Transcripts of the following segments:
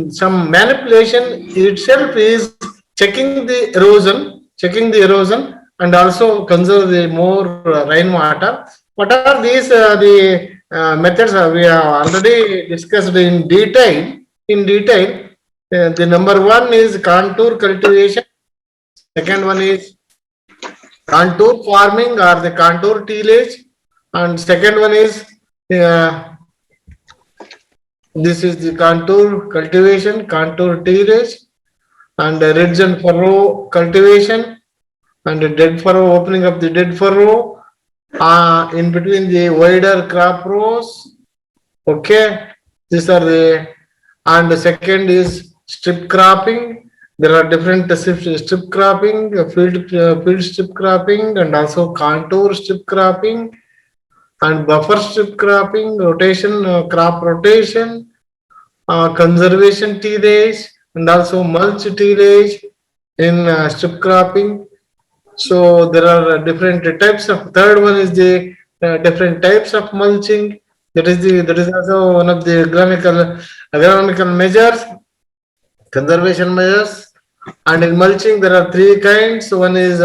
some manipulation itself is checking the erosion, and also conserve the more rainwater. What are these the methods we have already discussed in detail? In detail, the number one is contour cultivation. Second one is contour farming or the contour tillage, and second one is uh, this is the contour cultivation, contour tillage, and ridge and furrow cultivation, and the dead furrow, opening up the dead furrow in between the wider crop rows. Okay, these are the, and the second is strip cropping. There are different strip cropping, field strip cropping, and also contour strip cropping, and buffer strip cropping, rotation, crop rotation, conservation tillage, and also mulch tillage in strip cropping. So there are different types of. Third one is the different types of mulching. That is also one of the agronomical measures, conservation measures. And in mulching, there are three kinds. One is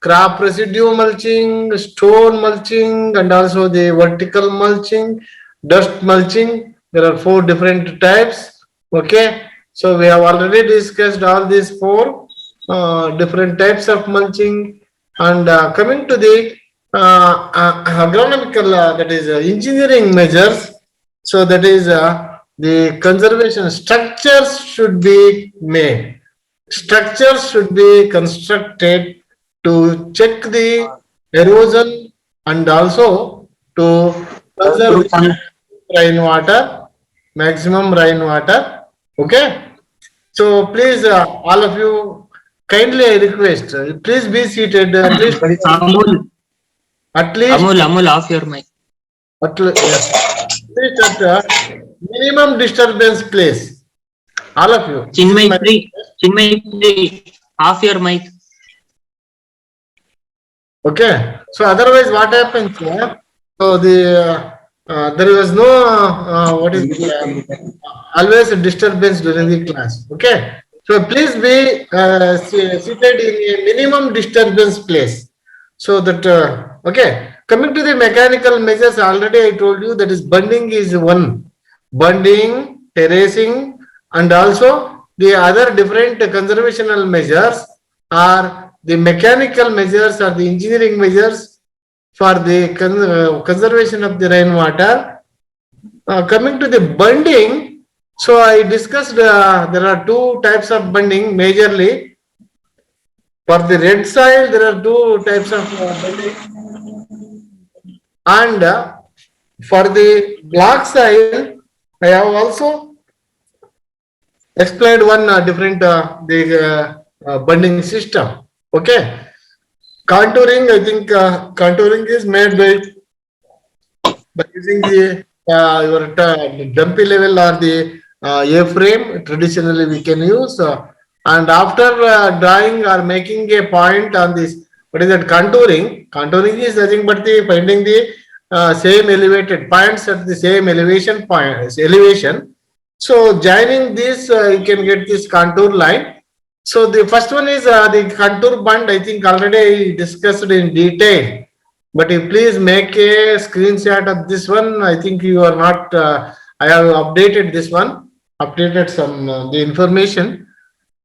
crop residue mulching, stone mulching, and also the vertical mulching, dust mulching. There are four different types. Okay, so we have already discussed all these four different types of mulching. And coming to the agronomical, that is engineering measures. So that is the conservation structures should be made. Structures should be constructed to check the erosion, and also to conserve rainwater, maximum rainwater. Okay. So please, all of you, kindly I request, please be seated. Please, at least Amul, off your mic. yes, please at minimum disturbance place. All of you. Chinmay, off your mic. Okay. So otherwise, what happens? So there was no what is always a disturbance during the class. Okay. So please be seated in a minimum disturbance place. So that okay. Coming to the mechanical measures, already I told you that is bunding is one. Bunding, terracing, and also the other different conservational measures are the mechanical measures or the engineering measures for the conservation of the rainwater. Coming to the bunding, so I discussed there are two types of bunding majorly. For the red soil, there are two types of bunding, and for the black soil, I have also explained one different the bunding system. Okay, contouring. I think contouring is made by using the your dumpy level or the A-frame. Traditionally, we can use, and after drawing or making a point on this, what is that contouring? Contouring is nothing but the finding the same elevated points at the same elevation point elevation. So joining this, you can get this contour line. So the first one is the contour bund. I think already I discussed in detail. But you please make a screenshot of this one. I think you are not. I have updated this one. Updated some the information.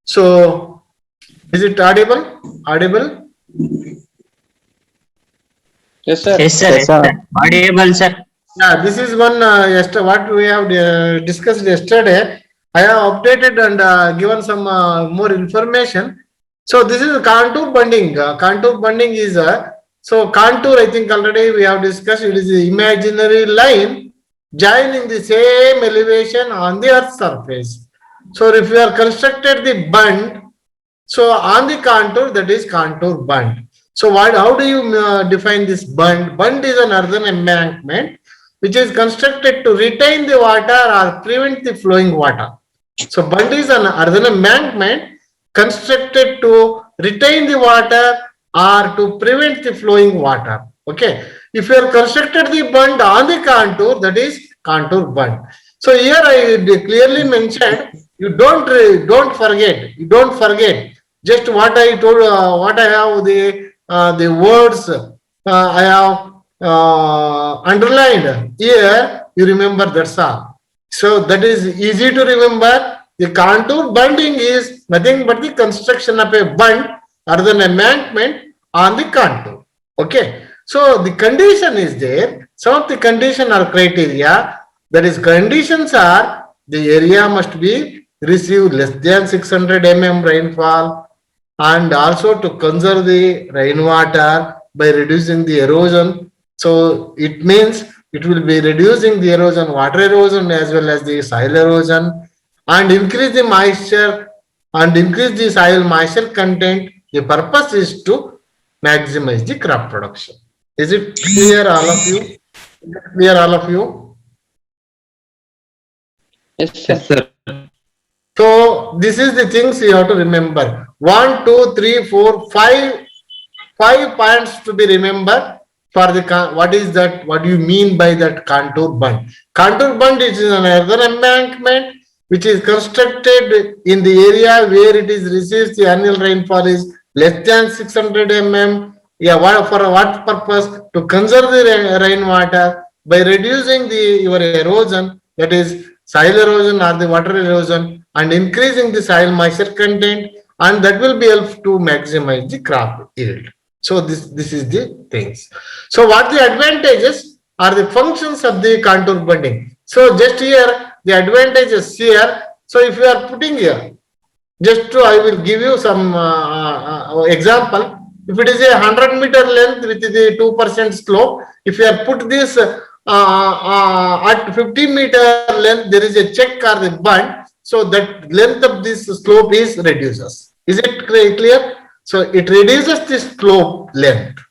So is it audible? Audible? Yes, sir. Yes, sir. Audible, sir. Yeah, this is one what we have discussed yesterday. I have updated and given some more information. So this is contour bunding. Contour bunding is so contour. I think already we have discussed. It is the imaginary line joining the same elevation on the Earth's surface. So if you are constructed the bund, so on the contour, that is contour bund. So how do you define this bund? Bund is an earthen embankment which is constructed to retain the water or prevent the flowing water. So bund is an earthen embankment constructed to retain the water or to prevent the flowing water. Okay. If you have constructed the bund on the contour, that is contour bund. So here I clearly mentioned don't forget. You don't forget. Just what I told, what I have the words I have underlined here. You remember, that's all. So that is easy to remember. The contour bunding is nothing but the construction of a bund or an embankment on the contour. Okay. So the condition is there. Some of the condition or criteria, that is, conditions are the area must be receive less than 600 mm rainfall, and also to conserve the rainwater by reducing the erosion. So it means it will be reducing the erosion, water erosion as well as the soil erosion, and increase the moisture and increase the soil moisture content. The purpose is to maximize the crop production. Is it clear, all of you? Is it clear, all of you? Yes, sir. Yes, sir. So this is the things you have to remember. 1, 2, 3, 4, 5 points to be remembered for the what is that? What do you mean by that contour bund? Contour bund is an earthen embankment which is constructed in the area where it is receives the annual rainfall is less than 600 mm. Yeah, for what purpose? To conserve the rainwater by reducing the your erosion, that is soil erosion or the water erosion, and increasing the soil moisture content, and that will be help to maximize the crop yield. So this is the things. So what the advantages are the functions of the contour bunding. So just here the advantages here. So if you are putting here, just to I will give you some example. If it is a 100-meter length with the 2% slope, if you have put this at 50-meter length, there is a check or the bund, so that length of this slope is reduces. Is it clear? So it reduces the slope length.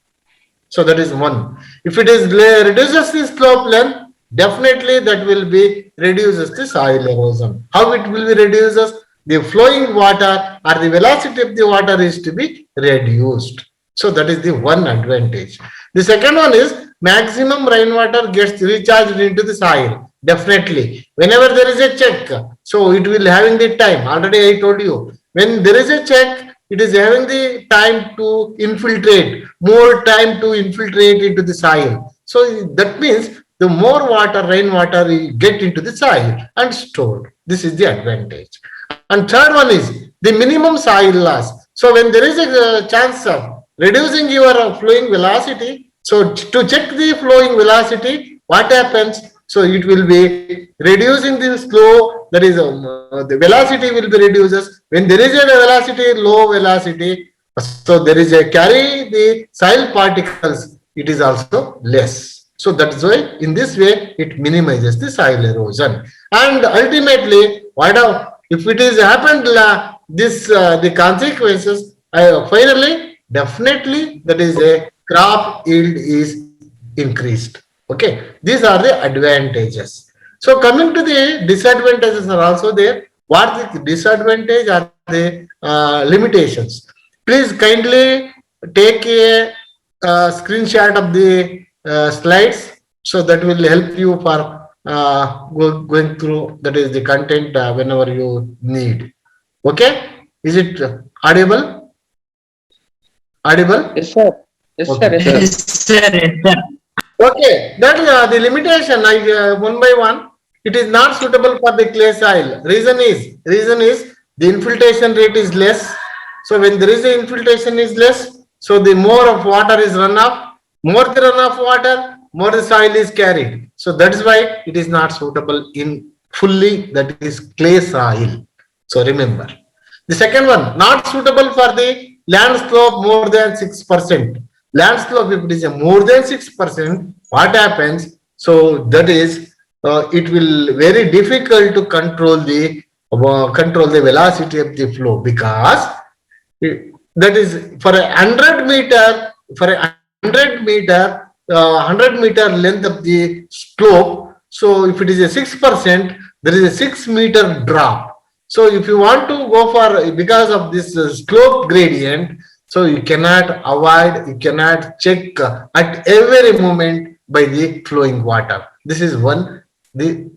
So that is one. If it is reduces the slope length, definitely that will be reduces the soil erosion. How it will be reduces? The flowing water or the velocity of the water is to be reduced. So that is the one advantage. The second one is maximum rainwater gets recharged into the soil. Definitely. Whenever there is a check, so it will having the time. Already I told you. When there is a check, it is having the time to infiltrate, more time to infiltrate into the soil. So that means the more water, rainwater will get into the soil and stored. This is the advantage. And third one is the minimum soil loss. So when there is a chance of reducing your flowing velocity, so to check the flowing velocity, what happens? So it will be reducing the flow, that is the velocity will be reduces. When there is a velocity, low velocity, so there is a carry the soil particles, it is also less. So that's why in this way it minimizes the soil erosion. And ultimately, if it is happened this the consequences, finally definitely that is a crop yield is increased. Okay, these are the advantages. So coming to the disadvantages are also there. What the disadvantage are the limitations? Please kindly take a screenshot of the slides, so that will help you for going through, that is the content whenever you need. Okay, is it audible? Audible? Yes, sir. Yes, sir. Okay. Yes, sir. Yes, sir. Yes, sir. Okay, that is the limitation. One by one, it is not suitable for the clay soil. Reason is the infiltration rate is less. So when there is a infiltration is less, so the more of water is runoff. More the runoff water, more the soil is carried. So that is why it is not suitable in fully, that is clay soil. So remember. The second one, not suitable for the land slope more than 6%. Land slope, if it is a more than 6%, what happens? So that is, it will very difficult to control the velocity of the flow, because that is for a 100 meter, 100 meter length of the slope. So if it is a 6%, there is a 6-meter drop. So if you want to go for, because of this slope gradient, so you cannot avoid, you cannot check at every moment by the flowing water. This is one, the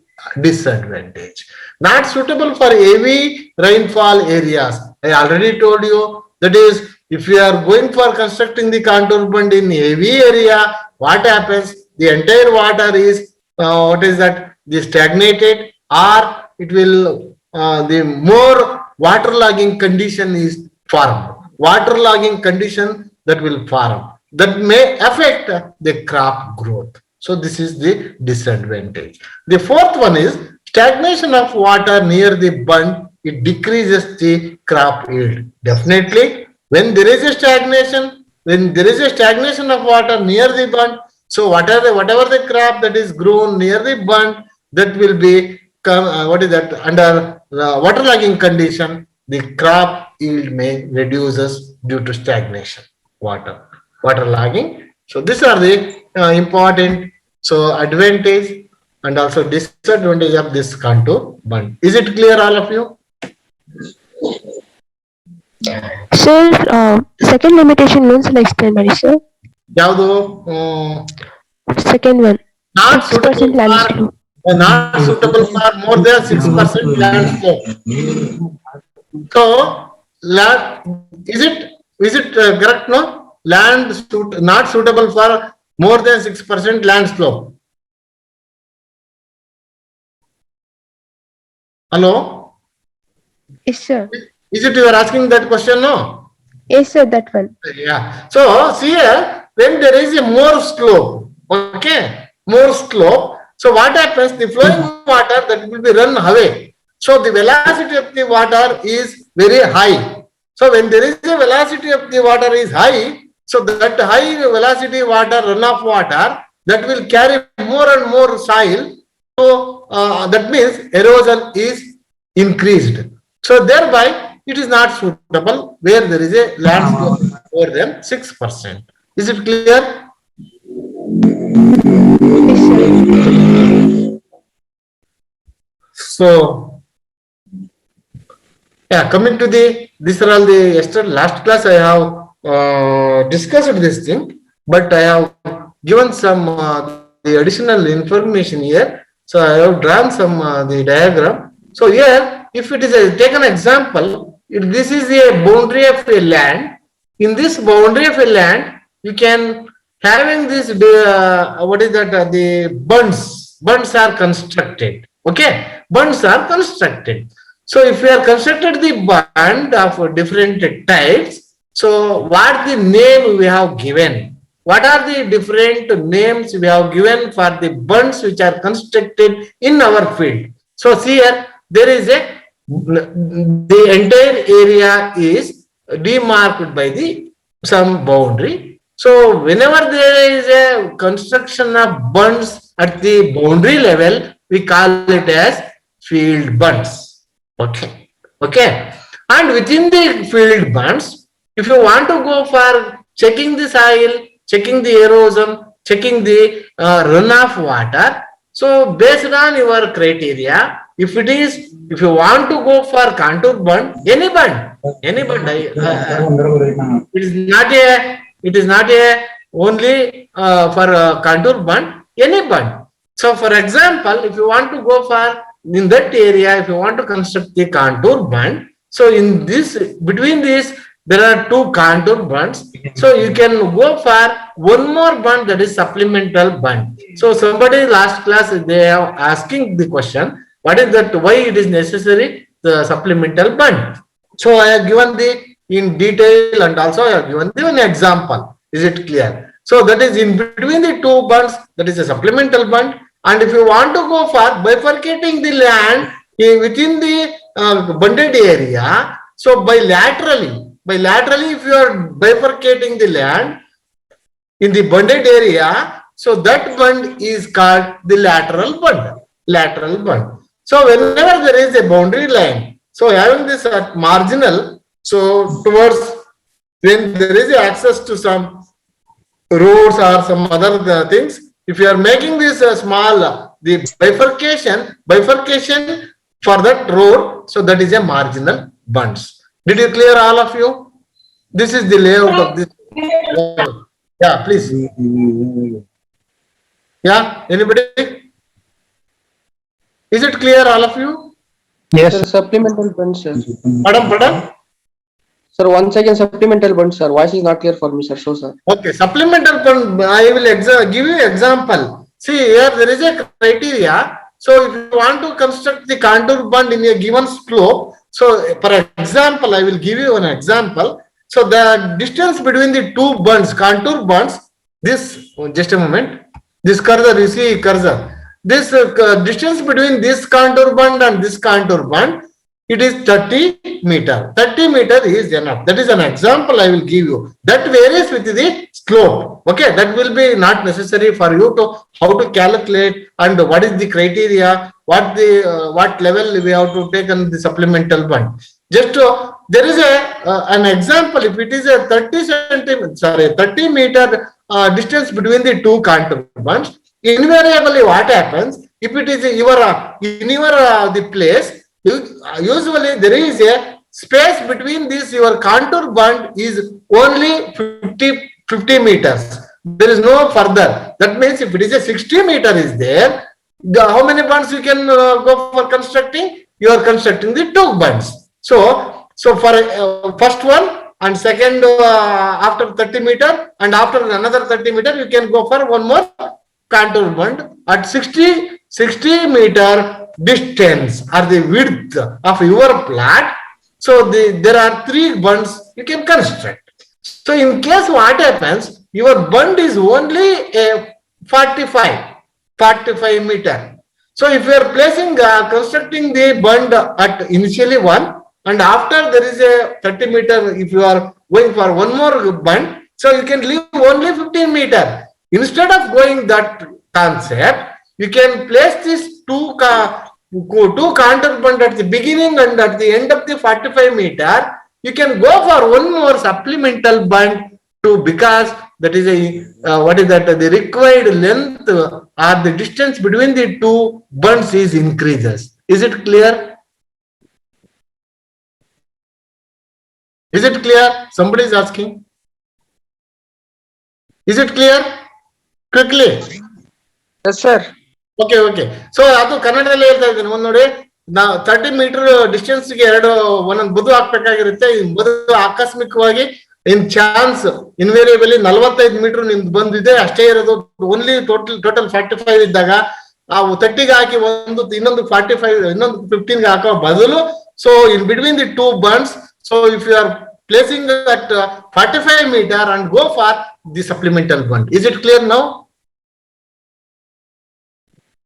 disadvantage. Not suitable for heavy rainfall areas. I already told you, that is, if you are going for constructing the contour bund in heavy area, what happens? The entire water is what is that? The stagnated, or it will the more waterlogging condition is formed. Waterlogging condition that will form, that may affect the crop growth. So this is the disadvantage. The fourth one is stagnation of water near the bund. It decreases the crop yield. Definitely, when there is a stagnation, of water near the bund, so whatever the crop that is grown near the bund, that will be what is that, under waterlogging condition, the crop yield may reduces due to stagnation, waterlogging. So these are the important advantage and also disadvantage of this contour bund. Is it clear, all of you? Sir, second limitation ಒಂದ್ಸಲ explain ಮಾಡಿ sir. ಯಾವುದು? Second one. Not 6% suitable land for slope. not suitable for more than 6% land slope. So, is it correct? No, not suitable for more than 6% land slope. Hello? Yes sir. Is it you are asking that question? No. Yes sir, that one. Yeah. So see here, when there is a more slope, okay, more slope. So what happens? The flowing water that will be run away. So the velocity of the water is very high. So when there is a velocity of the water is high, so that high velocity water, runoff water, that will carry more and more soil. So that means erosion is increased. So thereby it is not suitable where there is a land slope more than 6%. Is it clear? Yes sir. So yeah, coming to these are all the last class I have discussed this thing, but I have given some the additional information here. So I have drawn some the diagram. So here, if it is take an example, if this is a boundary of a land, in this boundary of a land, you can having this what is that, the bunds are constructed. Okay, bunds are constructed. So if we are constructed the bund of different types, so what the name we have given? What are the different names we have given for the bunds which are constructed in our field? So see here, there is the entire area is demarked by some boundary. So whenever there is a construction of bunds at the boundary level, we call it as field bunds. Okay. And within the field bunds, if you want to go for checking the soil, checking the erosion, checking the runoff water, so based on your criteria, if you want to go for contour bund, any bund, it is not a only for contour bund, any bund. So for example, if you want to go for in that area, if you want to construct the contour bund, so in this, between this, there are two contour bunds. So you can go for one more bund, that is supplemental bund. So somebody last class, they are asking the question, what is that, why it is necessary, the supplemental bund? So I have given in detail, and also I have given an example. Is it clear? So that is in between the two bunds, that is a supplemental bund. And if you want to go for bifurcating the land within the bunded area, so bilaterally, if you are bifurcating the land in the bunded area, so that bund is called the lateral bund. So whenever there is a boundary line, so having this marginal, so towards when there is access to some roads or some other things, if you are making this small, the bifurcation for that road, so that is a marginal bunds. Did you clear, all of you? This is the layout of this. Yeah, please. Yeah, anybody? Is it clear, all of you? Sir, supplemental bund, sir. Pardon? Sir, once again, supplemental bund, sir. Voice is not clear for me, sir. So, sir. Okay, supplemental bund, I will give you example. See, here there is a criteria. So if you want to construct the contour bund in a given slope, so for example, I will give you an example. So the distance between the two bunds, contour bunds, this, just a moment, this cursor, you see cursor, this distance between this contour bund and this contour bund, it is 30 meter. 30 meter is enough. That is an example I will give you. That varies with the slope. Okay, that will be not necessary for you to how to calculate and what is the criteria, what level we have to take on the supplemental bund. Just there is an example. If it is a 30 meter distance between the two contour bunds, invariably what happens if it is the place. Usually there is a space between this your contour bund is only 50 meters. There is no further. That means if it is a 60 meter is there, how many bunds you can go for constructing? You are constructing the two bunds. So for first one and second after 30 meter and after another 30 meter you can go for one more contour bund at 60 meter distance or the width of your plot. So there are three bunds you can construct. So in case what happens, your bund is only a 45 meter. So if you are placing constructing the bund at initially one and after there is a 30 meter, if you are going for one more bund, so you can leave only 15 meter. Instead of going that concept, you can place this two contour bund at the beginning and at the end of the 45 meter. You can go for one more supplemental bund too, because that is the required length or the distance between the two bunds is increases. Is it clear? Is it clear? Somebody is asking. Is it clear? Quickly. Yes, sir. Okay so ಅದು ಕನ್ನಡದಲ್ಲಿ ಹೇಳ್ತಾ ಇದ್ದೀನಿ. ಒಂದ್ ನೋಡಿ, ನಾವು 30 metre distance ಗೆ ಒಂದೊಂದು ಬದು ಹಾಕ್ಬೇಕಾಗಿರುತ್ತೆ. ಈ ಬದು ಆಕಸ್ಮಿಕವಾಗಿ ಇನ್ ಚಾನ್ಸ್ ಇನ್ವೇರಿಯಬಲಿ 45 ಮೀಟರ್ ನಿಮ್ದು ಬಂದಿದೆ ಅಷ್ಟೇ ಇರೋದು. ಓನ್ಲಿ ಟೋಟಲ್ 45 ಇದ್ದಾಗ ನಾವು 30 ಗೆ ಹಾಕಿ ಇನ್ನೊಂದು 45 ಇನ್ನೊಂದು 15 ಗೆ ಹಾಕೋ ಬದಲು, so in between the two bunds, so if you are placing at 45 meter and go for the supplemental bund. Is it clear now?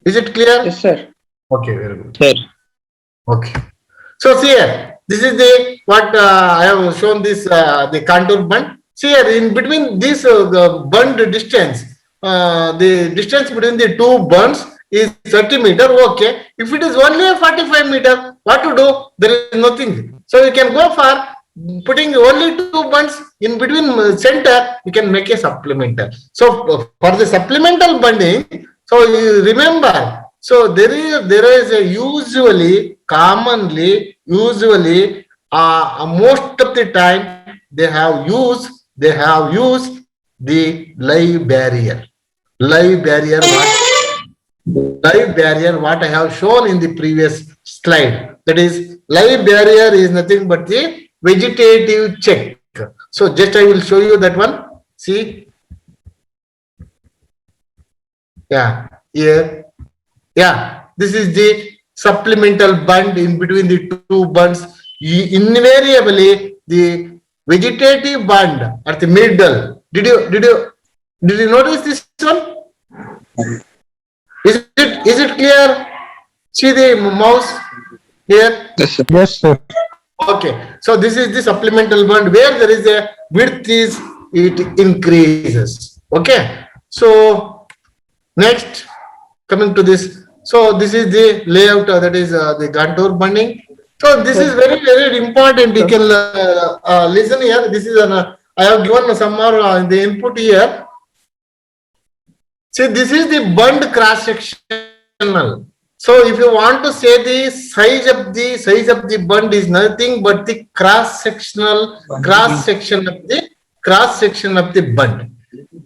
Is it clear? Yes, sir. Okay, very good. Sir. Okay. So see here, this is the what I have shown this the contour bund. See here, in between this bund distance, the distance between the two bunds is 30 meter. Okay. If it is only a 45 meter, what to do? There is nothing. So you can go for putting only two bunds in between center. You can make a supplemental. So for the supplemental bunding. So you remember, so there is a commonly most of the time they have used the live barrier. Live barrier what I have shown in the previous slide. That is, live barrier is nothing but the vegetative check. So just I will show you that one. See. Yeah, here, yeah, this is the supplemental bund in between the two bunds. Invariably, the vegetative bund at the middle. Did you notice this one? Is it clear? See the mouse here? Yes, sir. Okay, so this is the supplemental bund where there is a width it increases. Okay, so next, coming to this, so this is the layout that is the contour bunding. So this is very important. You can listen here. This is I have given some more the input here. See, this is the bund cross sectional. So if you want to say the size of the bund is nothing but the cross section of the bund.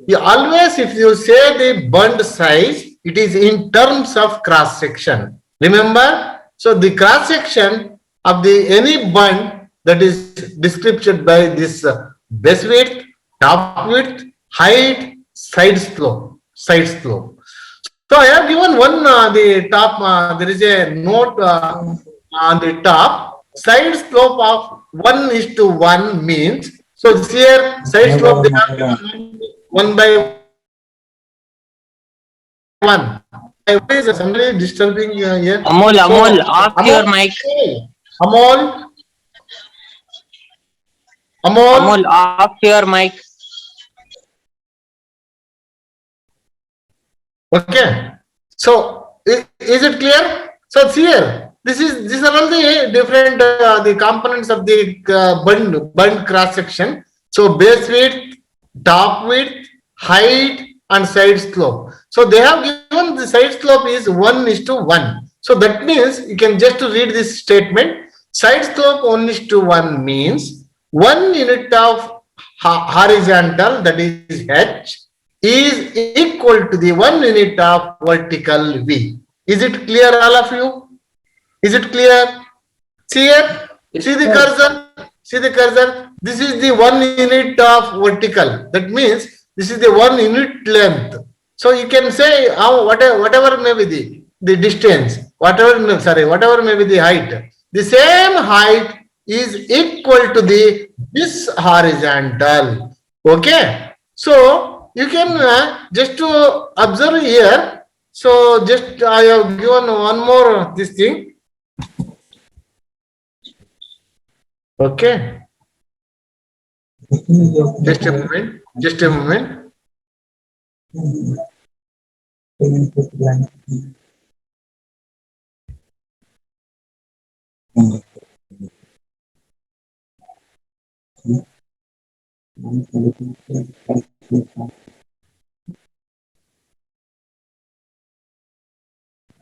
You always, if you say the bund size, it is in terms of cross section. Remember? So the cross section of the any bund that is described by this base width, top width, height, side slope. So I have given one the top. There is a note on the top. Side slope of 1:1 means. So here side slope they have given 1/1. Why is somebody disturbing here? Amol, off your mic. Amol, Amol, off your mic. Okay. So is it clear? So see here, these are all the different the components of the bund cross section. So base width, top width, height, and side slope. So they have given the side slope is 1:1. So that means you can just read this statement. Side slope 1:1 means 1 unit of horizontal, that is H, is equal to the 1 unit of vertical V. Is it clear, all of you? Is it clear? See here, see the cursor, see the cursor. This is the 1 unit of vertical. That means this is the 1 unit length. So you can say whatever may be the distance, whatever may be the height. The same height is equal to this horizontal. Okay. So you can just to observe here. So just I have given one more this thing. Okay. Just a moment. Just a moment.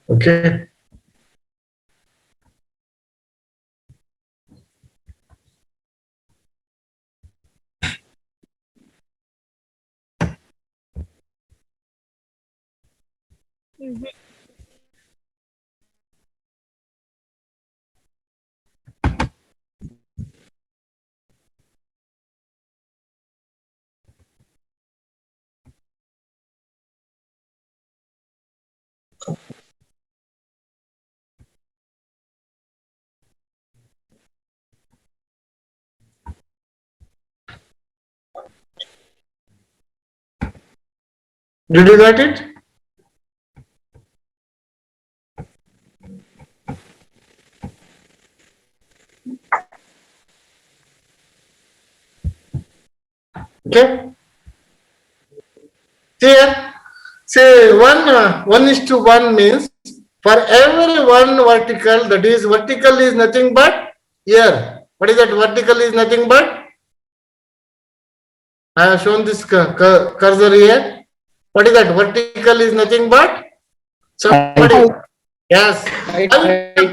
Okay. Did you get it? Okay. Here, say 1:1 means for every one vertical, that is vertical is nothing but here. What is that? Vertical is nothing but. I have shown this cursor here. What is that? Vertical is nothing but. Somebody. Yes. Height of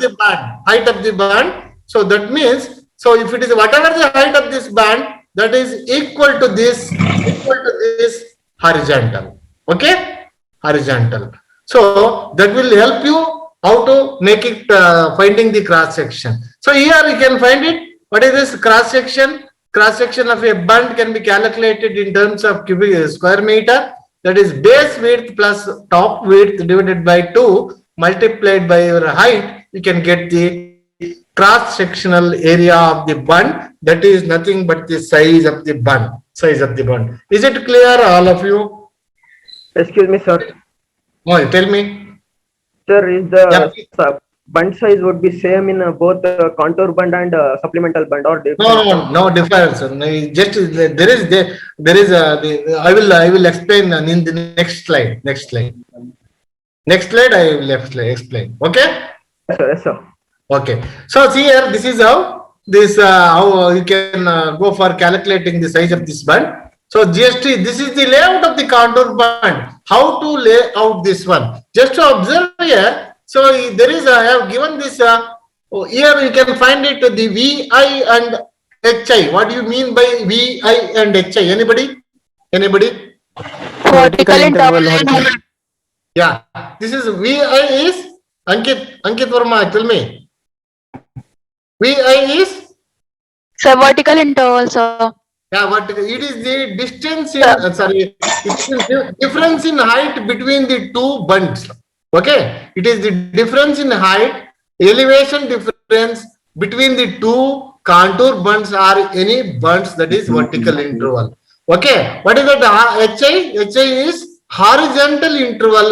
the band. Height of the band. So that means, so if it is whatever the height of this band, that is equal to this horizontal. Okay? Horizontal. So that will help you how to make it finding the cross section. So here you can find it. What is this cross section? Cross section of a bund can be calculated in terms of cubic square meter. That is base width plus top width divided by 2 multiplied by your height. You can get the cross sectional area of the bund. That is nothing but the size of the bund. Size of the bund. Is it clear, all of you? Excuse me, sir. Oh, tell me. Sir, is the bund size would be same in both contour bund and supplemental bund, or different? No difference. Just there is I will explain in the next slide. Next slide I will explain. Okay. Yes, sir. Okay. So see here, this is how you can go for calculating the size of this band. So GST, this is the layout of the contour band. How to lay out this one? Just to observe here. So there is I have given this here you can find it the VI and HI. What do you mean by VI and HI? Anybody? Vertical interval. Yeah. This is VI is Ankit Verma, tell me. VI is? Sir, vertical interval, sir. Yeah, what it is the distance in sorry, it is the difference in height between the two bunds. Okay, it is the difference in height, elevation difference between the two contour bunds or any bunds, that is vertical interval. Okay, what is that? HI? HI is horizontal interval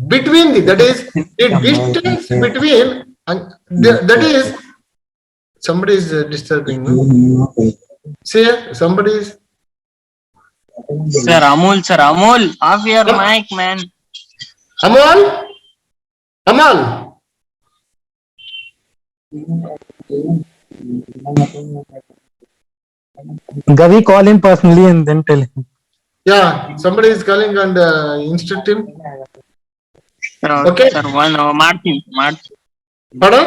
between the, that is the distance between, and that is somebody is disturbing me. See here, somebody is. Sir, Amol, off your mic, man. Amal? Amal? Gavi, call him personally and then tell him. Yeah, somebody is calling and instruct him. Okay. Sir, one Martin. Pardon?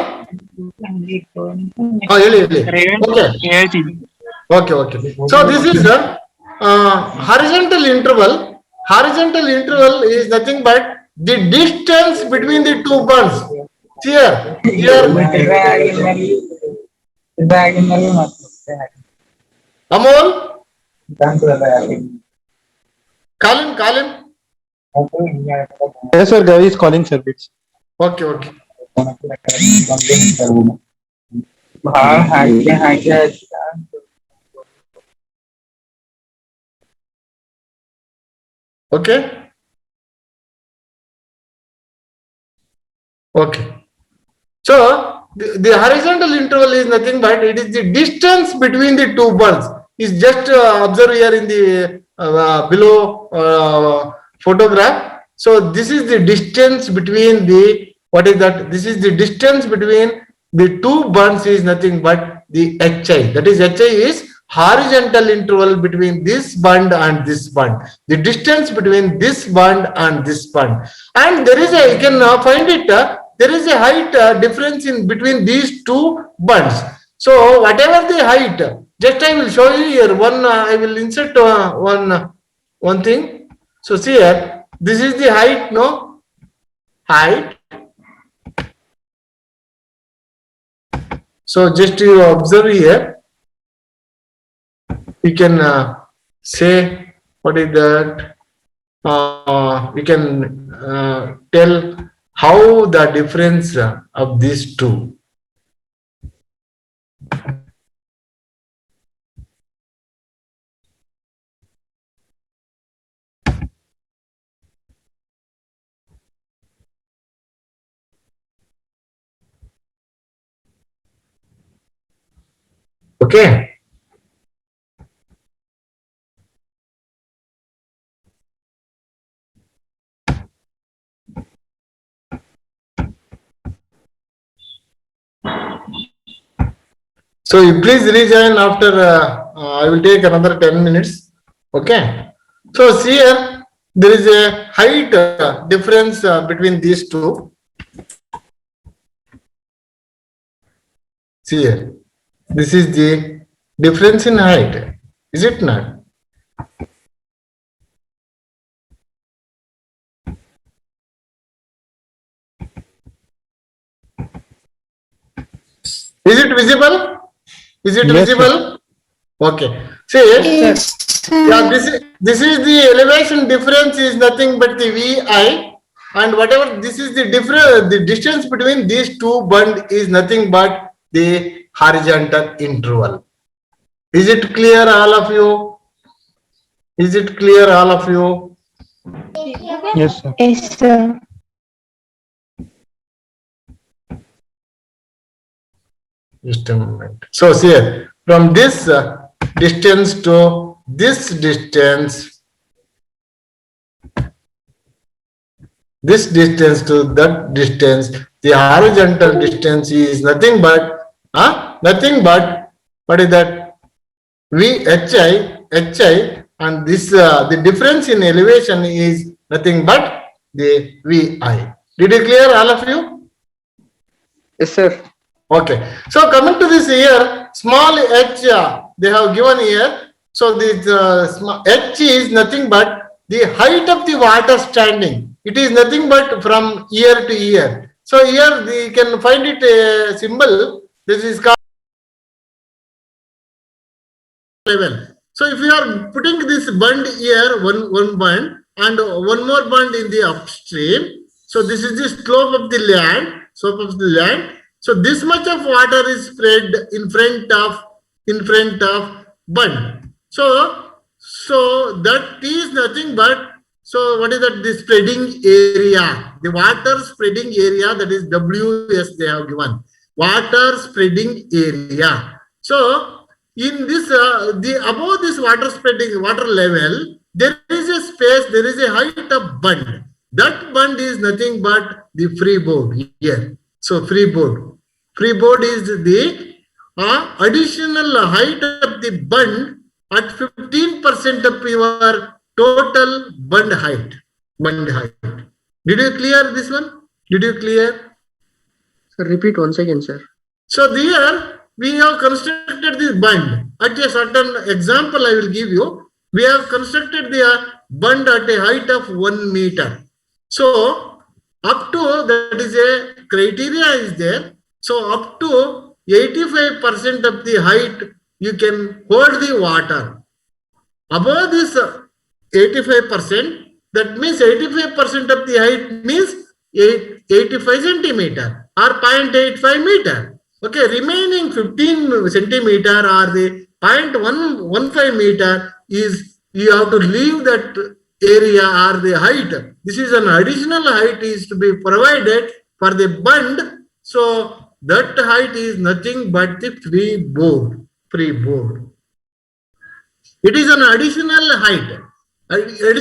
Oh, ಹೇಳಿ. Okay. ಹೇಳ್ತೀನಿ. Okay. So this is the horizontal interval. Horizontal interval is nothing but the distance between the two bunds. Here. Amol? Call him. Yes, sir. Gavi is calling service. Okay. Okay. So the horizontal interval is nothing but it is the distance between the two bunds. Is just observe here in the below photograph. So this is the distance between the, what is that? This is the distance between the two bunds is nothing but the HI. That is HI is horizontal interval between this bund and this bund. The distance between this bund and this bund. And there is a, you can find it, there is a height difference in between these two bunds. So whatever the height, just I will show you here one, I will insert one thing. So see here, this is the height, no? Height. So just you observe here, you can say what is that? We can tell how the difference of these two. Okay. So you please rejoin after, I will take another 10 minutes. Okay. So see here, there is a height difference between these two. See here, this is the difference in height, is it not? Is it visible? Is it Yes, visible? Okay. See, yeah, this is the elevation difference is nothing but the VI, and whatever this is the difference, the distance between these two bund is nothing but the horizontal interval. Is it clear, all of you? Is it clear, all of you? Yes, sir. Yes, sir. Just a moment. So see here, from this distance to this distance to that distance, the horizontal distance is nothing but what is that? HI, and this the difference in elevation is nothing but the VI. Did you clear, all of you? Yes, sir. Okay. So coming to this here, small h they have given here. So this h is nothing but the height of the water standing. It is nothing but from year to year. So here you can find it a symbol. This is called level. So if you are putting this bund here, one bund and one more bund in the upstream. So this is the slope of the land. So this much of water is spread in front of bund. So that is nothing but, so what is that? The spreading area, the water spreading area, that is WS they have given. Water spreading area. So in this, above this water level, there is a space, there is a height of bund. That bund is nothing but the freeboard here. So freeboard is the additional height of the bund at 15% of your total bund height. Did you clear this one? Sir, repeat once again, sir. So here we have constructed this bund. At a certain example I will give you. We have constructed the bund at a height of 1 meter. So up to, that is a criteria is there. So up to 85% of the height you can hold the water. Above this 85%, that means 85% of the height means 85 centimeter or 0.85 meter. Okay, remaining 15 centimeter or the 0.115 meter is, you have to leave that area or the height. This is an additional height is to be provided for the bund. So that height is nothing but the freeboard. It is an additional height. About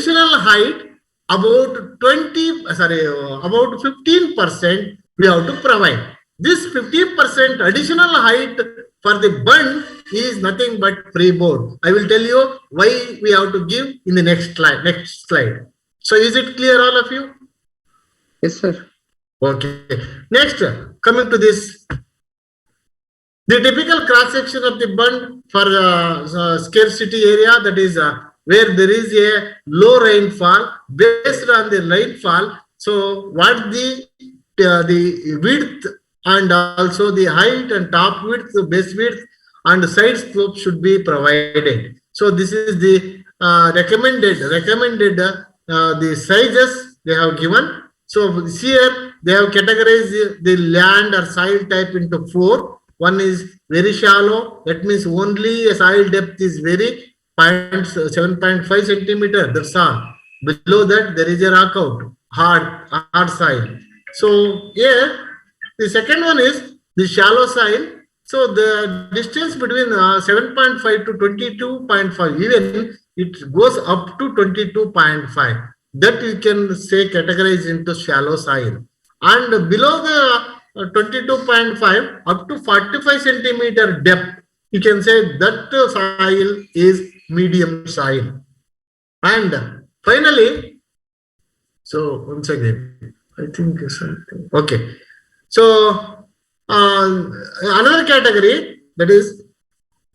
15% we have to provide. This 15% additional height for the bund is nothing but freeboard. I will tell you why we have to give in the next slide. So is it clear, all of you? Yes, sir. Okay. Next, coming to this. The typical cross section of the bund for scarcity area, that is where there is a low rainfall. Based on the rainfall, so what the width and also the height and top width, base width and side slope should be provided. So this is the recommended the sizes they have given. So here they have categorized the land or soil type into 4. One is very shallow, that means only a soil depth is very 7.5 centimeter, that's all. Below that there is a rock out, hard soil. So here the second one is the shallow soil. So the distance between 7.5 to 22.5, even it goes up to 22.5. That you can say categorize into shallow soil. And below the 22.5 up to 45 centimeter depth, you can say that soil is medium soil. And finally, so once again, I think something. Okay. So another category, that is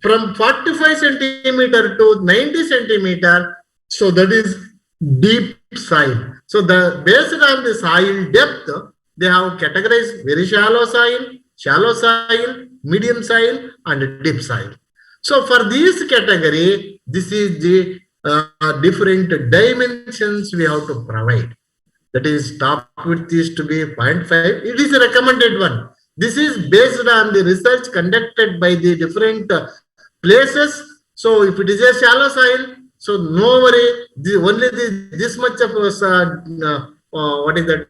from 45 centimeter to 90 centimeter. So that is deep soil. So based on the soil depth, they have categorized very shallow soil, medium soil and deep soil. So for this category, this is the different dimensions we have to provide. That is, top width is to be 0.5. It is a recommended one. This is based on the research conducted by the different places. So if it is a shallow soil, so no worry, only this much of what is that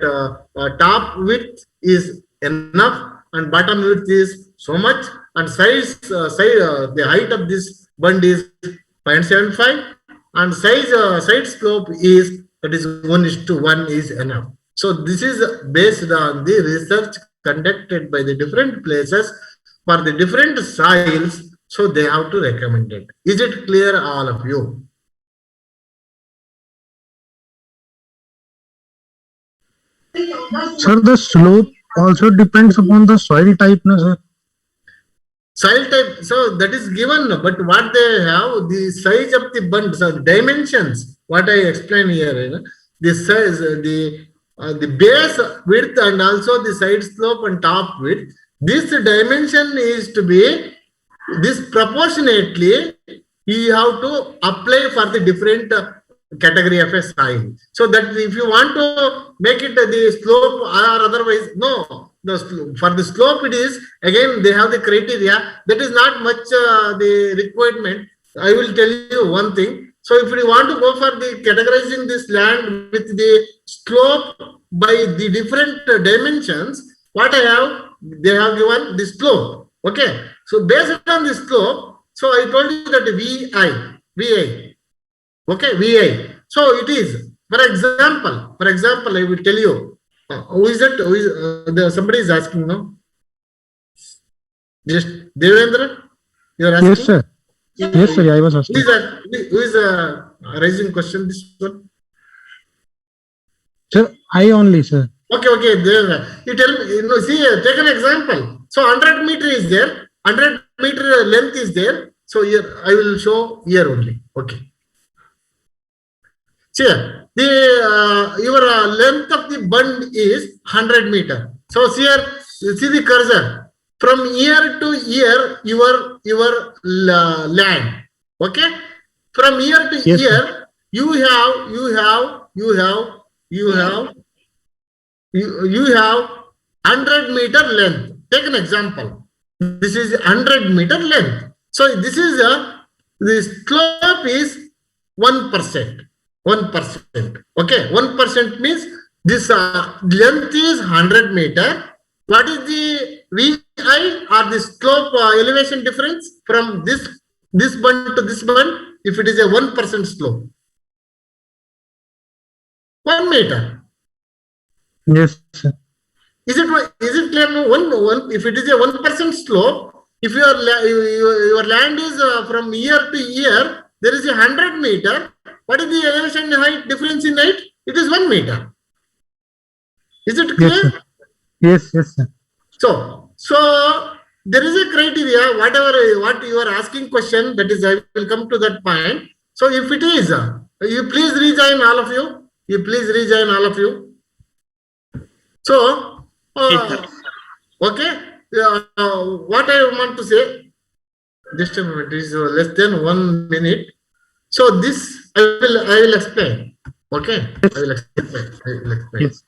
top width is enough and bottom width is so much, and the height of this bund is 0.75 and side slope is, that is 1:1 is enough. So this is based on the research conducted by the different places for the different soils. So they have to recommend it. Is it clear, all of you? Sir, the slope also depends upon the soil type, no, sir? Soil type, so that is given, but what they have, the size of the bund, so dimensions, what I explain here, the size, the the base width and also the side slope and top width. This dimension is to be this proportionately. You have to apply for the different category of a soil. So that if you want to make it the slope or otherwise, no. For the slope it is, again they have the criteria. That is not much the requirement. I will tell you one thing. So if you want to go for the categorizing this land with the slope by the different dimensions, what I have, they have given the slope. Okay. So based on the slope, so I told you that VI. Okay, VI. So it is, for example, I will tell you, who is it? Who is, somebody is asking now. Just Devendra, you are asking? Yes, sir. Yes, sir. I was asking. Who is raising question? This one? Sir, I only, sir. Okay, there. You tell me, see, take an example. So 100 meter is there, 100 meter length is there. So here, I will show here only. Okay. See, your length of the bund is 100 meter. So here, see the cursor. From year to year, your land. Okay. From year to Yes, year, sir. you have 100 meter length. Take an example. This is 100 meter length. So this is the slope is 1%. 1%. Okay, 1% means this length is 100 meter. What is the VI or the slope elevation difference from this bund to this bund? If it is a 1% slope, 1 meter. Yes, sir. Is it clear? No, one. If it is a 1% slope, if your land is from year to year, there is a 100 meter. What is the elevation height difference in height? It is 1 meter. Is it clear? Yes, sir. Yes, sir. So there is a criteria. What you are asking question, that is, I will come to that point. So if it is, you please rejoin all of you. So, okay. What I want to say, just a minute, is less than 1 minute. So this I will explain. Okay, I will explain. Yes.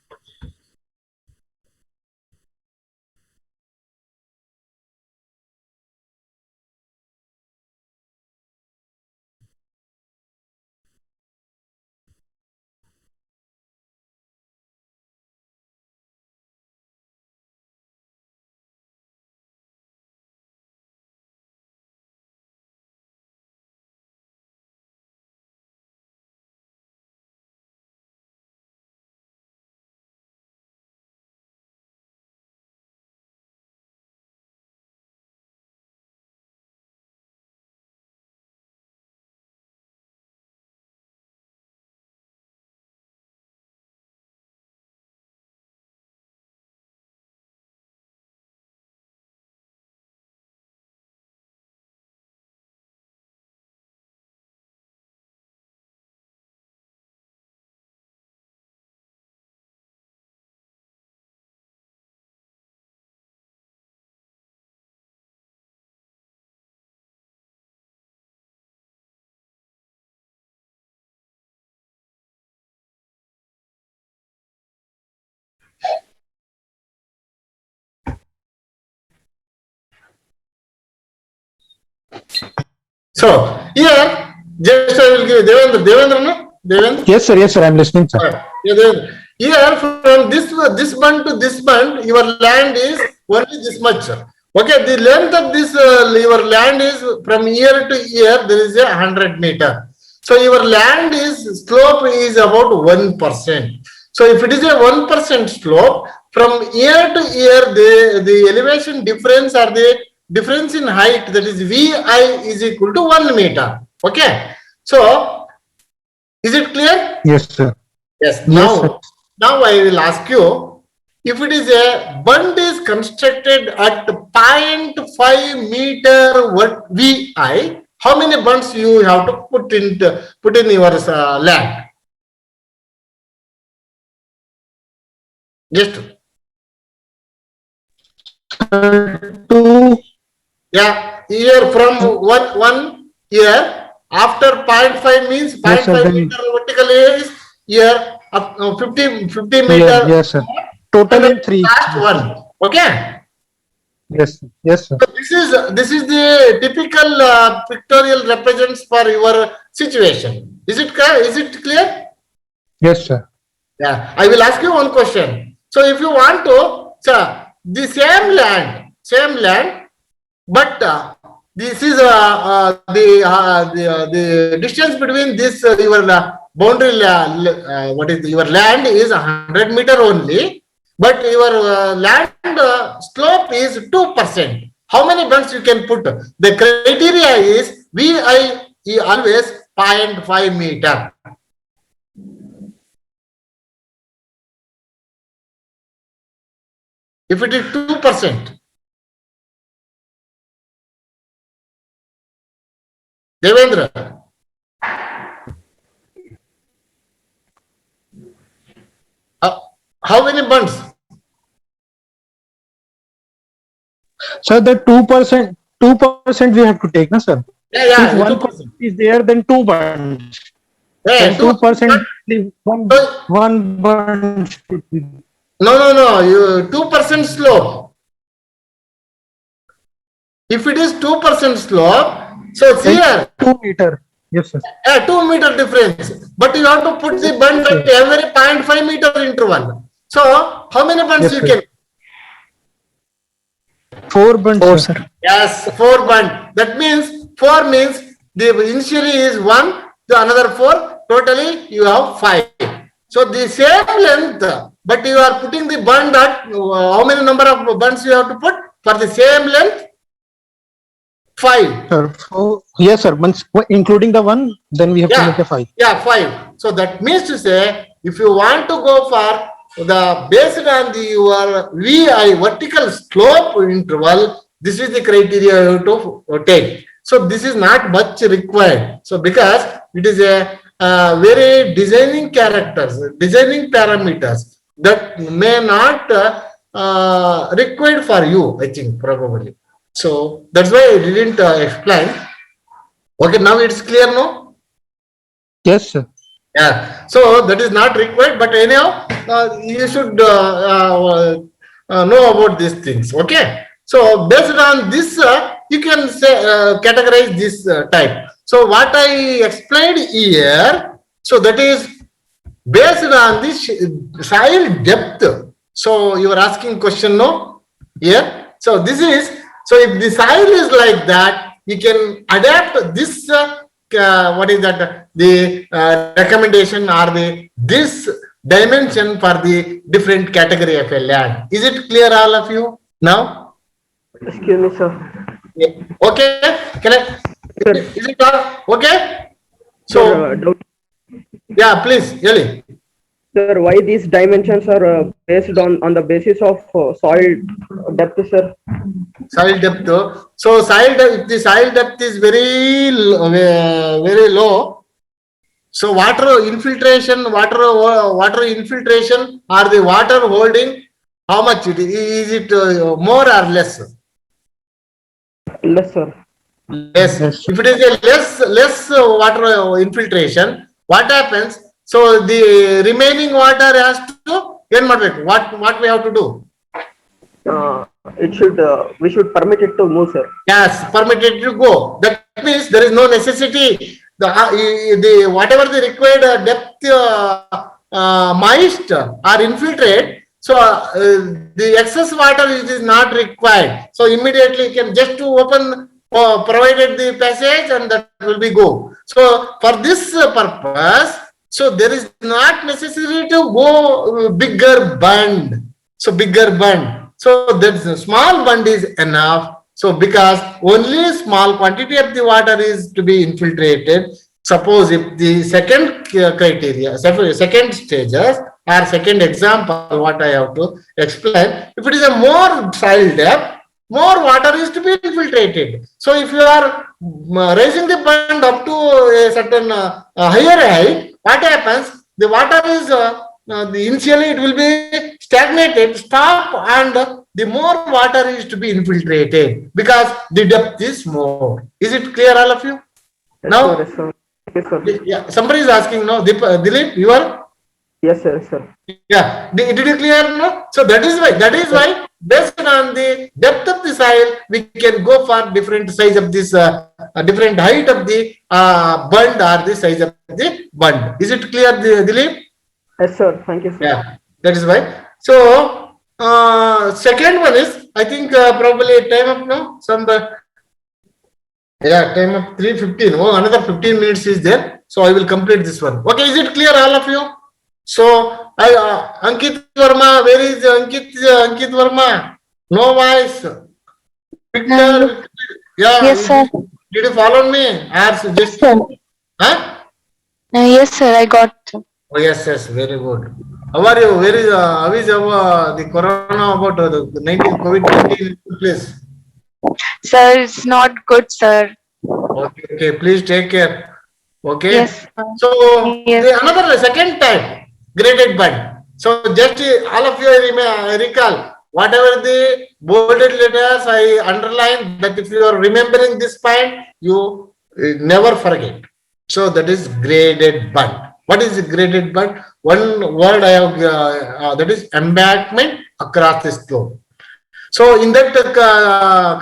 So here, just I will give Devendra, no? Devendra? Yes, sir. I'm listening, sir. Yeah, Devendra. Here from this bund to this bund, your land is only this much. Okay, the length of this your land is from year to year, there is 100 meter. So your land is slope is about 1%. So if it is a 1% slope, from year to year, the elevation difference or the difference in height, that is VI is equal to 1 meter. Okay. So is it clear? Yes, sir. Yes. Yes, sir. Now I will ask you, if it is a bund is constructed at 0.5 meter what VI, how many bunds you have to put in your land? Just Two. yeah, here from one here after 0.5 means Yes, sir, 0.5 then- meter vertical is here up 50 meter. Yes, yes, sir. Totally and the three. last one. Okay. Yes, sir. Yes, sir. So this is the typical pictorial represents for your situation. Is it clear? Yes, sir. Yeah. I will ask you one question. So if you want to, sir, the same land, but this is the distance between this your boundary what is your land is 100 meter only, but your land slope is 2%. How many bunds you can put? The criteria is VI is always 0.5 meter. If it is 2%, Devendra. How many bunds? Sir, the 2% we have to take, na, sir? Yeah, If 1% 2%. is there, then 2 bunch. Yeah, Then 2%, one bunch should be. No. 2% slope. If it is 2% slope, so it's here 2 meter. Yes, sir. a 2 meter difference. But you have to put the bund at every 0.5 meter interval. So how many bunds Yes, you sir. can? 4 bunch. 4, sir. Yes, 4 bund. That means 4 means the initially is 1, the another 4. Totally you have 5. So the same length, but you are putting the bund at how many number of bunds you have to put for the same length? 5. Sir, yes, sir. Once including the 1, then we have to make a 5. Yeah, 5. So that means to say, if you want to go for the based on the your VI vertical slope interval, this is the criteria you have to take. So this is not much required. So because it is a very designing characters, designing parameters that may not required for you, I think probably. So that's why I didn't explain. Okay, now it's clear, no? Yes, sir. Yeah. So that is not required, but anyhow, you should know about these things. Okay. So based on this, you can say categorize this type. So what I explained here, so that is based on this soil depth. So you are asking question, no? Here. So this is, so if the soil is like that, you can adapt this, what is that, the recommendation or this dimension for the different category of a land. Is it clear all of you now? Excuse me, sir. Yeah. Okay. Can I? Sir. Is it all okay? So Sir, doubt- yeah, please, Yali. Sir, why these dimensions are based on the basis of soil depth, sir? Soil depth. So if the soil depth is very low, so water infiltration or the water holding, how much it is it more or less? Less, sir. Less. Yes. If it is a less water infiltration, what happens? So the remaining water has to what we have to do? It should we should permit it to move, sir. Yes, permitted to go. That means there is no necessity. The whatever the required depth moist or infiltrate. So the excess water is not required. So immediately you can just to open provided the passage and that will be go. So for this purpose, so there is not necessary to go bigger bund. So bigger bund. So that small bund is enough. So because only small quantity of the water is to be infiltrated. Suppose if the second criteria, second stages or second example, what I have to explain, if it is a more soil depth, more water is to be infiltrated. So if you are raising the bund up to a certain higher height, what happens? The water is initially it will be stagnated, stop, and the more water is to be infiltrated because the depth is more. Is it clear, all of you? Yes, Now, sir. Yes, sir. Yes, sir. yeah, somebody is asking, no, Dilip, you are? Yes, sir. Yes, sir. Yeah, did you clear? No? So that is why based on the depth of the soil, we can go for different size of this, different height of the bund or the size of the bund. Is it clear, Dilip? Yes, sir. Thank you, sir. Yeah, that is why. So, second one is, I think probably time up now. Time up 3:15. Oh, another 15 minutes is there. So I will complete this one. Okay, is it clear, all of you? So, Ankit Verma, where is Ankit Verma? No voice. Victor, yeah. Yes, sir. Did you follow me? Or just, Sir. huh? Yes, sir, I got. Oh, yes, very good. How are you? Where is, how is the corona about the 19 COVID-19 place? Sir, it's not good, sir. Okay, please take care. Okay. Yes, sir. So, Yes. another second time, graded band. So, just all of you recall, whatever the bolded letters I underline, that if you are remembering this point, you never forget. So, that is graded band. What is graded band? One word I have, that is embankment across the slope. So, in that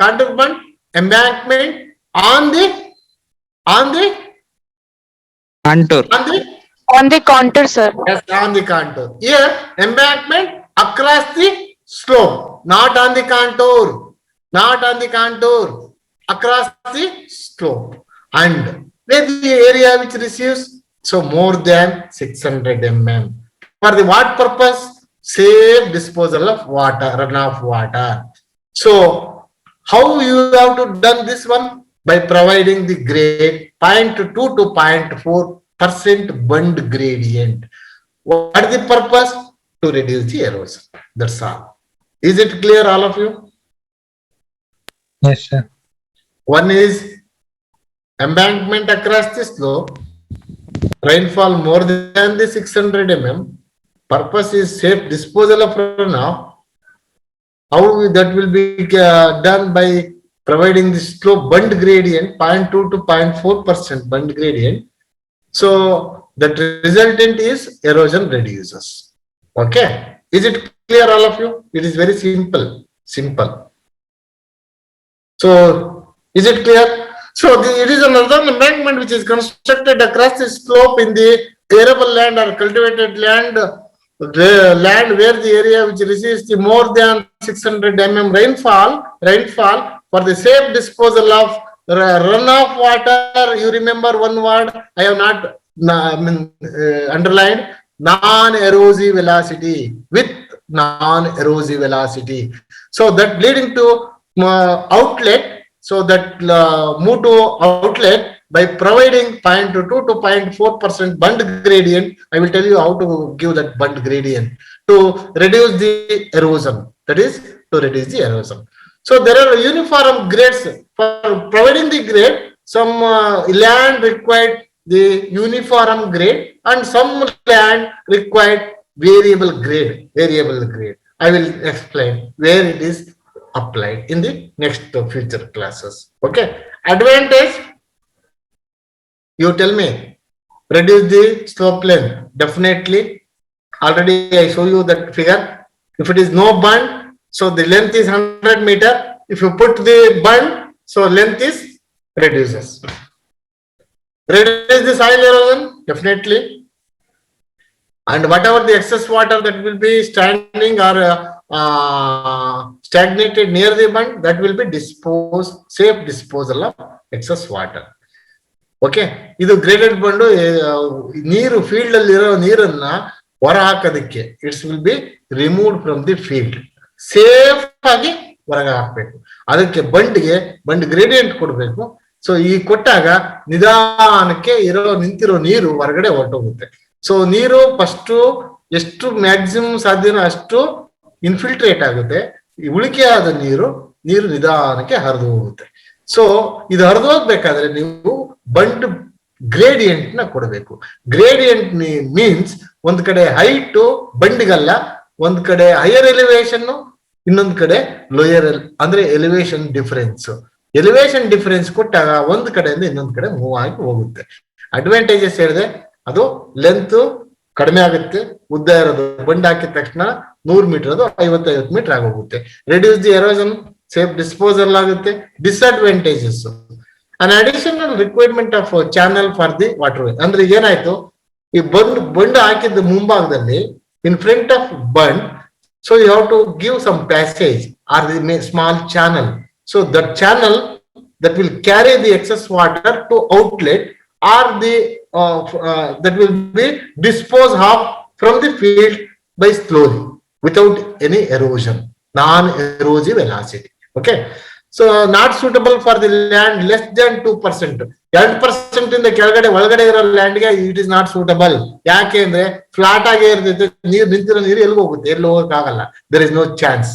contour band, embankment on the Contour. On the counter, sir. yes, on the contour. Here, embankment across the slope, not on the contour, across the slope. And where the area which receives, so more than 600 mm. For the what purpose? Safe disposal of water, runoff water. So, how you have to done this one? By providing the grade 0.2 to 0.4% bund gradient. What is the purpose? To reduce the erosion. That's all. Is it clear, all of you? Yes, sir. One is embankment across the slope, rainfall more than the 600 mm. Purpose is safe disposal of runoff. How that will be done? By providing the slope bund gradient 0.2 to 0.4% bund gradient. So the resultant is erosion reduces. Okay. Is it clear, all of you? It is very simple. So is it clear? So it is another embankment which is constructed across the slope in the arable land or cultivated land, land where the area which receives the more than 600 mm rainfall for the safe disposal of runoff water. You remember one word I have not underlined: non-erosive velocity, with non-erosive velocity. So that leading to outlet. So that move to outlet by providing 0.2 to 0.4% bund gradient. I will tell you how to give that bund gradient to reduce the erosion. That is to reduce the erosion. So there are uniform grades for providing the grade. Some land required the uniform grade and some land required variable grade. I will explain where it is applied in the next future classes. Okay. Advantage, you tell me. Reduce the slope length. Definitely. Already I show you that figure. If it is no bund, so the length is 100 meter. If you put the bund, so length is reduces. Reduce the soil erosion, definitely. And whatever the excess water that will be standing or stagnated near the bund, that will be safe disposal of excess water. Okay. ಇದು graded ಬಂಡು ನೀರು field ಅಲ್ಲಿರೋ ನೀರನ್ನ ಹೊರ ಹಾಕೋದಕ್ಕೆ it's will be removed from the field. Safe ಆಗಿ ಹೊರಗೆ ಹಾಕ್ಬೇಕು. ಅದಕ್ಕೆ ಬಂಡ್ ಗ್ರೇಡಿಯಂಟ್ ಕೊಡ್ಬೇಕು. ಸೊ ಈ ಕೊಟ್ಟಾಗ ನಿಧಾನಕ್ಕೆ ನಿಂತಿರೋ ನೀರು ಹೊರಗಡೆ ಹೊರಟೋಗುತ್ತೆ. ಸೊ ನೀರು ಫಸ್ಟ್ ಎಷ್ಟು ಮ್ಯಾಕ್ಸಿಮಮ್ ಸಾಧ್ಯನೋ ಅಷ್ಟು ಇನ್ಫಿಲ್ಟ್ರೇಟ್ ಆಗುತ್ತೆ. ಉಳಿಕೆ ಆದ ನೀರು ನಿಧಾನಕ್ಕೆ ಹರಿದು ಹೋಗುತ್ತೆ. ಸೊ ಇದು ಹರಿದು ಹೋಗ್ಬೇಕಾದ್ರೆ ನೀವು ಬಂಡ್ ಗ್ರೇಡಿಯಂಟ್ ನ ಕೊಡಬೇಕು. ಗ್ರೇಡಿಯಂಟ್ ಮೀನ್ಸ್ ಒಂದ್ ಕಡೆ ಹೈಟ್ ಬಂಡಿಗಲ್ಲ, ಒಂದ್ ಕಡೆ ಹೈಯರ್ ಎಲಿವೇಶನ್, ಇನ್ನೊಂದ್ ಕಡೆ ಲೋಯರ್ ಅಂದ್ರೆ ಎಲಿವೇಶನ್ ಡಿಫರೆನ್ಸ್. ಎಲಿವೇಶನ್ ಡಿಫರೆನ್ಸ್ ಕೊಟ್ಟಾಗ ಒಂದ್ ಕಡೆಯಿಂದ ಇನ್ನೊಂದ್ ಕಡೆ ಮೂವ್ ಆಗಿ ಹೋಗುತ್ತೆ. ಅಡ್ವಾಂಟೇಜಸ್ ಹೇಳಿದೆ, ಅದು ಲೆಂತ್ ಕಡಿಮೆ ಆಗುತ್ತೆ, ಉದ್ದ ಇರೋದು ಬಂಡ್ ಹಾಕಿದ ತಕ್ಷಣ 100 ಮೀಟರ್ ಅದು 50 ಮೀಟರ್ ಆಗೋಗುತ್ತೆ. Reduce the erosion, safe disposal ಆಗುತ್ತೆ. Disadvantages, an additional requirement of channel for the water way. ಅಂದ್ರೆ ಏನಾಯ್ತು, ಈ ಬಂಡ್ ಹಾಕಿದ ಮುಂಭಾಗದಲ್ಲಿ in front of bund, so you have to give some passage or the small channel, so that channel that will carry the excess water to outlet, or the that will be disposed of from the field by slowly without any erosion, non-erosive velocity. Okay, so not suitable for the land less than 2%. 2% ಇಂದ ಕೆಳಗಡೆ ಒಳಗಡೆ ಇರೋ ಲ್ಯಾಂಡ್ಗೆ it is not suitable. ಯಾಕೆ ಅಂದ್ರೆ flat ಆಗೇ ಇರ್ತೈತೆ, ನೀರು ನಿಂತಿರೋ ನೀರು ಎಲ್ಲಿ ಹೋಗುತ್ತೆ, ಎಲ್ಲಿ ಹೋಗಕ್ಕಾಗಲ್ಲ, there is no chance.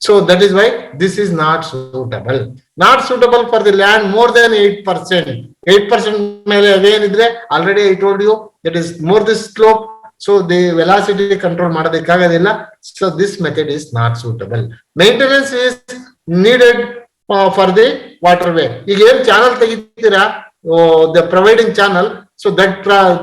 So that is why this is not suitable. Not suitable for the land more than 8%. 8% ಮೇಲೆ ಅದೇನಿದ್ರೆ already I told you that is more this slope, so the velocity control ಮಾಡೋದಕ್ಕಾಗೋದಿಲ್ಲ. So this method is not suitable. Maintenance is needed for the water way. ಈಗ ಏನ್ channel ತೆಗಿತೀರಾ, the providing channel, so that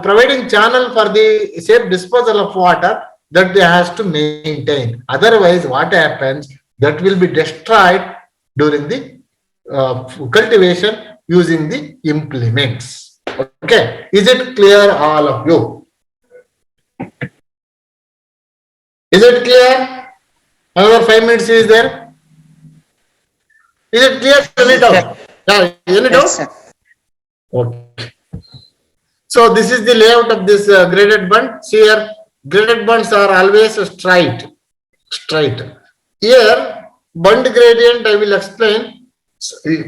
providing channel for the safe disposal of water, that they has to maintain. Otherwise what happens, that will be destroyed during the cultivation using the implements. Okay, is it clear all of you? Is it clear? Another 5 minutes is there. Is it clear? Any doubt? Any doubt? Yes, sir. Okay. So this is the layout of this graded bund. See here, graded bunds are always straight. Here, bund gradient I will explain.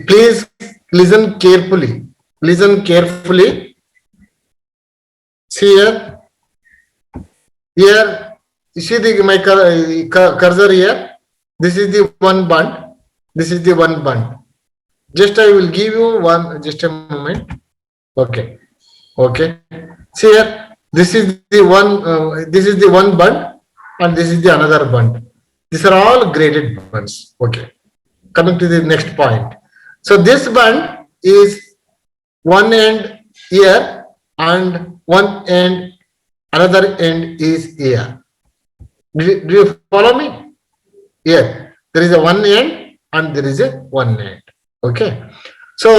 Please listen carefully. See here. Here, you see my cursor here. This is the one bund. This is the one bund. Just I will give you one, just a moment. Okay. See here, this is the one bund and this is the another bund. These are all graded bunds. Okay. Coming to the next point. So this bund is one end here and one end, another end is here. Do you follow me? Here, there is a one end and there is a one end. Okay, so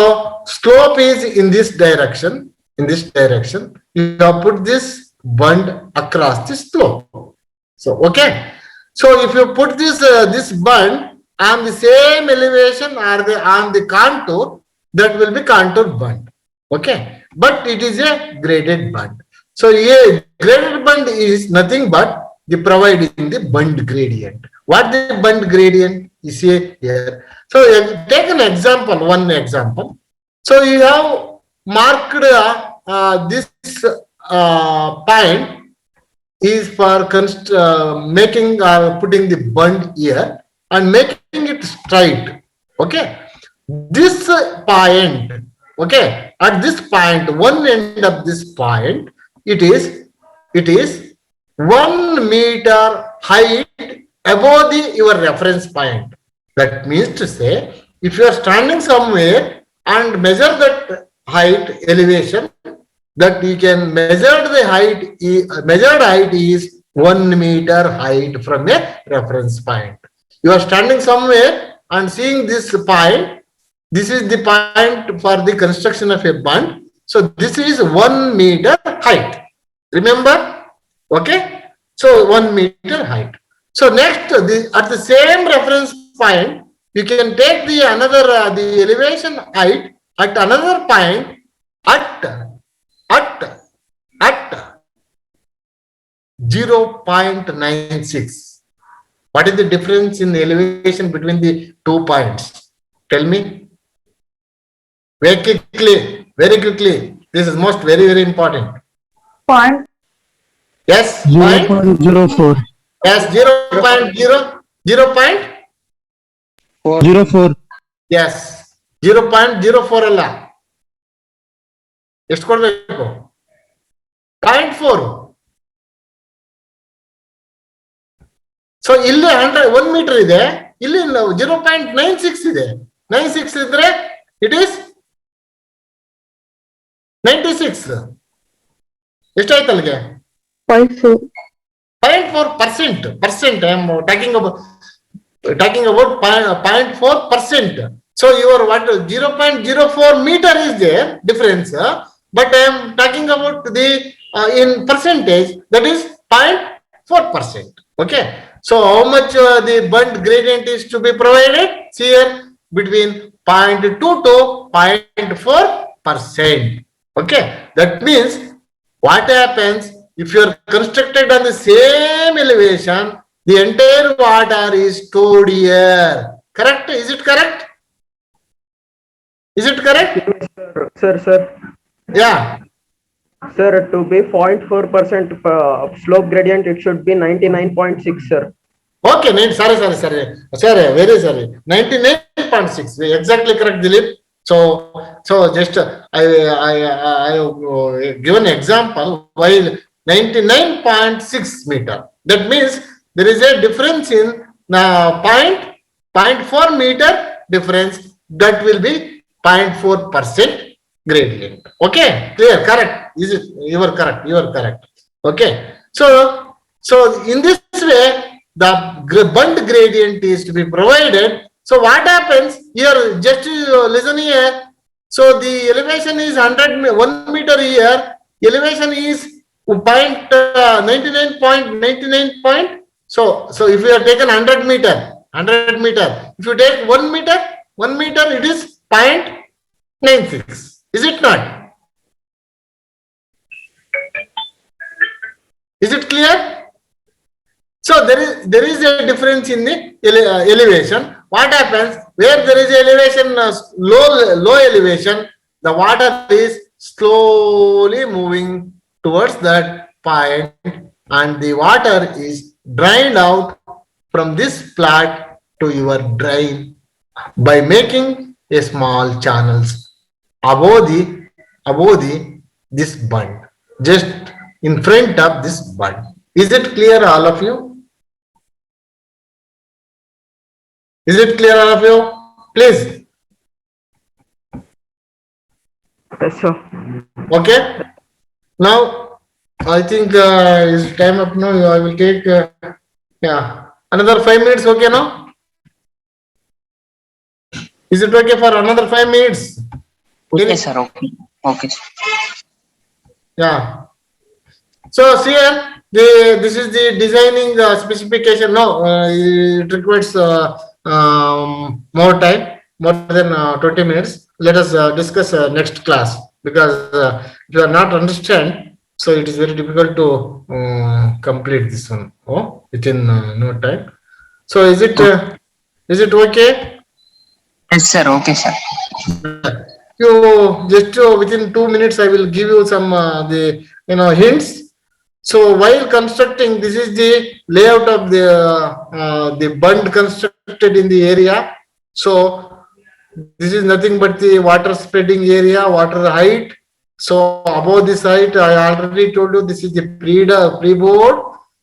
slope is in this direction. You have put this bund across this slope. So okay, so if you put this bund on the same elevation or on the contour, that will be contour bund. Okay, but it is a graded bund. So a graded bund is nothing but the providing the bund gradient. What the bund gradient is here? So take an example, one example. So you have marked this point is for making or putting the bund here and making it straight. Okay, this point, okay, at this point, one end of this point, it is 1 meter height above your reference point. That means to say, if you are standing somewhere and measure that height elevation, that you can measure the height, measured height is 1 meter height from a reference point. You are standing somewhere and seeing this point. This is the point for the construction of a bund. So this is 1 meter height. Remember? Okay. So 1 meter height. So next, at the same reference point, you can take the elevation height at another point at 0.96. What is the difference in the elevation between the 2 points? Tell me. Very quickly. This is very important. Point. Yes. 0.04. Yes, 04. Yes, 0.04 ಅಲ್ಲ, ಎಷ್ಟು ಕೊಡ್ಬೇಕು? 0.4. So ಇಲ್ಲಿ 1 metre ಇದೆ, ಇಲ್ಲಿ 0.96 ಇದೆ. 96 ಇದ್ರೆ it is 96. ಎಷ್ಟಾಯ್ತು ಅಲ್ಲಿಗೆ? 0.4. 0.4%. I am talking about 0.4%. So your what 0.04 meter is there difference, but I am talking about the in percentage, that is 0.4%. Okay. So how much the bund gradient is to be provided? See here, between 0.2 to 0.4%. Okay. That means what happens if you are constructed on the same elevation, the entire water is stored here. Correct? Is it correct? Is it correct? Sir. Yeah. Sir, to be 0.4% slope gradient, it should be 99.6, sir. Okay, sorry, very sorry. 99.6, exactly correct, Dilip. So just I given example while 99.6 meter. That means there is a difference in 0.4 meter difference. That will be 0.4% gradient. Okay, clear, correct. Is it? You are correct. Okay. So in this way, the bund gradient is to be provided. So what happens here? Just listen here. So the elevation is 1 meter here. Elevation is 99.99. So if you have taken 100 meter. If you take 1 meter, it is 0.96. Is it not? Is it clear? So there is a difference in the elevation. What happens where there is elevation, low elevation, the water is slowly moving towards that point, and the water is drained out from this plat to your drain by making a small channels above this bund, just in front of this bund. Is it clear, all of you? Is it clear, all of you? Please. Yes, sir. Okay. Now I think is time up now. I will take another 5 minutes. Okay now? Is it okay for another 5 minutes? Okay, sir. Okay. Yeah. So see here, this is the designing specification. No, it requires more time, more than 20 minutes. Let us discuss next class, because if you are not understand, so it is very difficult to complete this one within no time. So is it okay? Yes, sir. Okay, sir. You just within 2 minutes I will give you some the hints. So while constructing, this is the layout of the bund constructed in the area. So this is nothing but the water spreading area, water height. So above this height, I already told you, this is the pre-board.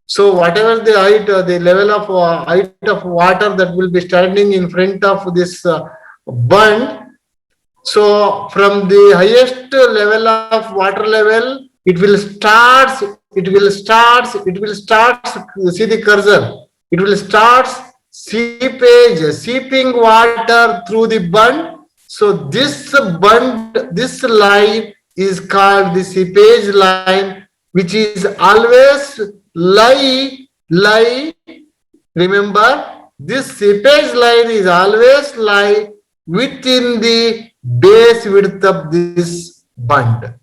So whatever the height, the level of height of water that will be standing in front of this bund. So from the highest level of water level, it will start, see the cursor, it will start seeping water through the bund. So this line is called the seepage line, which is always lie. Remember, this seepage line is always lie within the base width of this bund.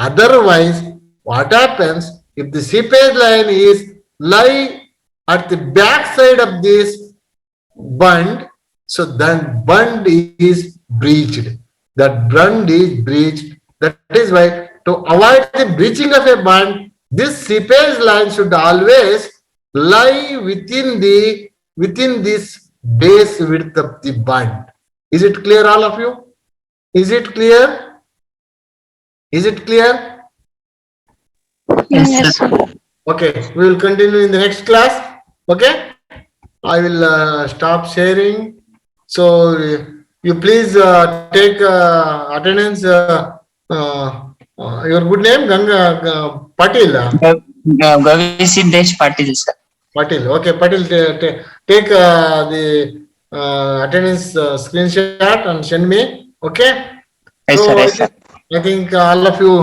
Otherwise, what happens if the seepage line is lie at the back side of this bund? So then bund is breached. That bund is breached. That is why, to avoid the breaching of a bund, this seepage line should always lie within this base width of the bund. Is it clear, all of you? Is it clear? Yes, sir. Okay, we will continue in the next class. Okay, I will stop sharing. So you please take attendance. Your good name, Ganga Patil. Gavi Patil, sir. Patil. Okay, Patil. Take the attendance screenshot and send me. Okay. Yes, So sir. Yes, sir. I think all of you,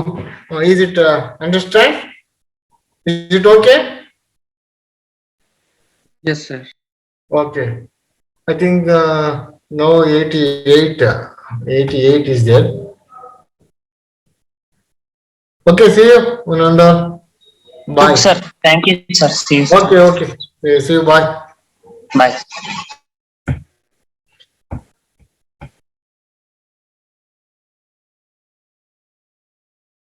is it understand? Is it okay? Yes, sir. Okay. I think now 88, 88 is there. Okay, see you, Unanda. Bye. Sir, thank you, sir. See you, sir. Okay, okay. See you, bye. Bye.